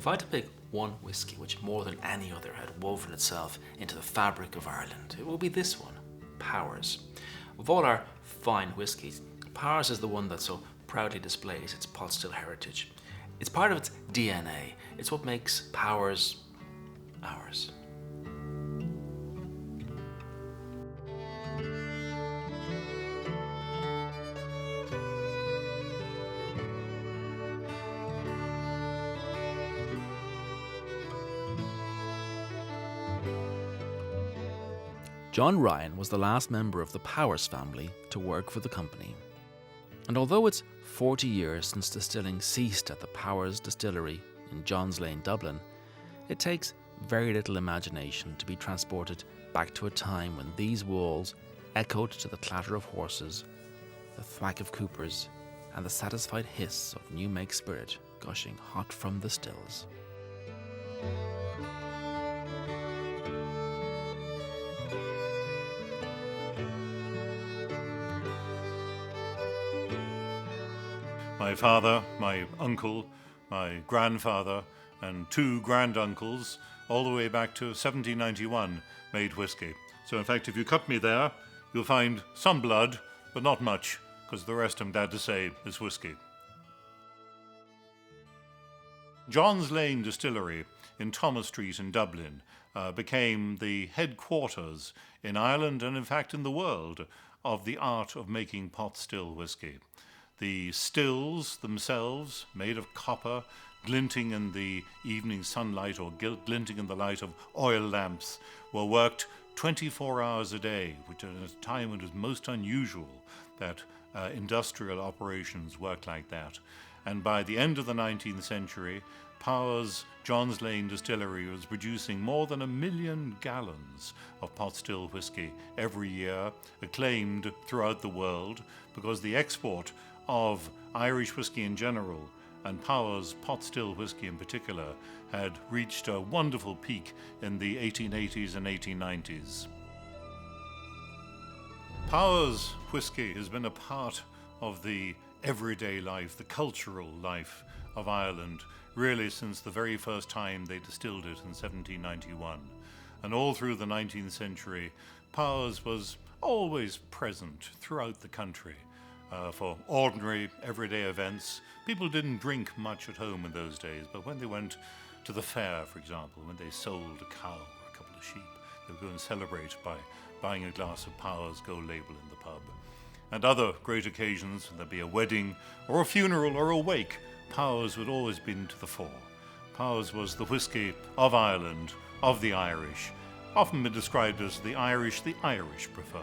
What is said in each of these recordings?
If I had to pick one whisky which more than any other had woven itself into the fabric of Ireland, it would be this one, Powers. Of all our fine whiskies, Powers is the one that so proudly displays its pot still heritage. It's part of its DNA. It's what makes Powers ours. John Ryan was the last member of the Powers family to work for the company. And although it's 40 years since distilling ceased at the Powers Distillery in Johns Lane, Dublin, it takes very little imagination to be transported back to a time when these walls echoed to the clatter of horses, the thwack of coopers, and the satisfied hiss of new make spirit gushing hot from the stills. My father, my uncle, my grandfather, and two granduncles, all the way back to 1791, made whiskey. So in fact, if you cut me there, you'll find some blood, but not much, because the rest, I'm glad to say, is whiskey. Johns Lane Distillery in Thomas Street in Dublin became the headquarters in Ireland and in fact in the world of the art of making pot still whiskey. The stills themselves, made of copper, glinting in the evening sunlight or glinting in the light of oil lamps, were worked 24 hours a day, which at a time when it was most unusual that industrial operations worked like that. And by the end of the 19th century, Powers Johns Lane Distillery was producing more than 1 million gallons of pot still whiskey every year, acclaimed throughout the world because the export of Irish whiskey in general and Powers pot still whiskey in particular had reached a wonderful peak in the 1880s and 1890s. Powers whiskey has been a part of the everyday life, the cultural life of Ireland, really since the very first time they distilled it in 1791. And all through the 19th century, Powers was always present throughout the country. For ordinary, everyday events. People didn't drink much at home in those days, but when they went to the fair, for example, when they sold a cow or a couple of sheep, they would go and celebrate by buying a glass of Powers Gold Label in the pub. And other great occasions, when there'd be a wedding or a funeral or a wake, Powers would always be to the fore. Powers was the whiskey of Ireland, of the Irish, often been described as the Irish preferred.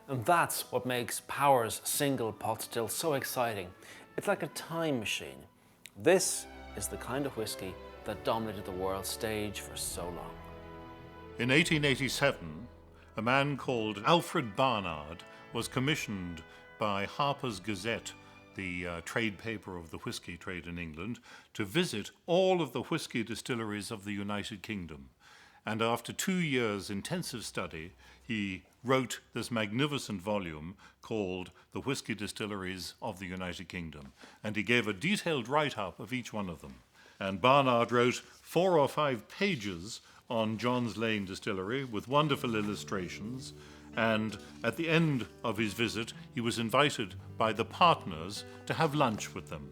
And that's what makes Powers single pot still so exciting. It's like a time machine. This is the kind of whiskey that dominated the world stage for so long. In 1887, a man called Alfred Barnard was commissioned by Harper's Gazette, the trade paper of the whiskey trade in England, to visit all of the whiskey distilleries of the United Kingdom. And after 2 years' intensive study, he wrote this magnificent volume called The Whiskey Distilleries of the United Kingdom. And he gave a detailed write-up of each one of them. And Barnard wrote 4 or 5 pages on Johns Lane Distillery with wonderful illustrations. And at the end of his visit, he was invited by the partners to have lunch with them.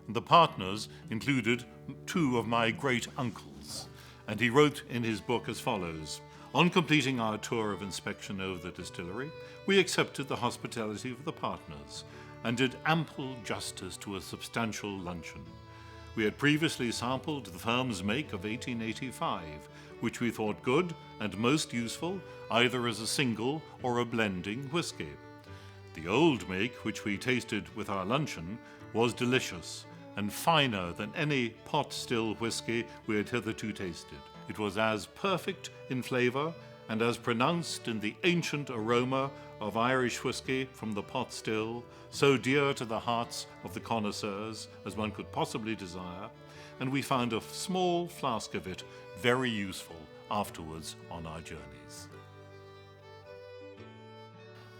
And the partners included 2 of my great uncles. And he wrote in his book as follows: "On completing our tour of inspection over the distillery, we accepted the hospitality of the partners and did ample justice to a substantial luncheon. We had previously sampled the firm's make of 1885, which we thought good and most useful, either as a single or a blending whiskey. The old make, which we tasted with our luncheon, was delicious and finer than any pot still whiskey we had hitherto tasted. It was as perfect in flavour and as pronounced in the ancient aroma of Irish whiskey from the pot still, so dear to the hearts of the connoisseurs as one could possibly desire, and we found a small flask of it very useful afterwards on our journeys."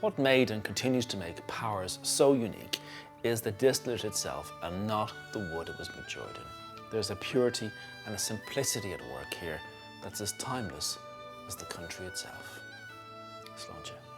What made and continues to make Powers so unique is the distillate itself and not the wood it was matured in. There's a purity and a simplicity at work here that's as timeless as the country itself. Sláinte.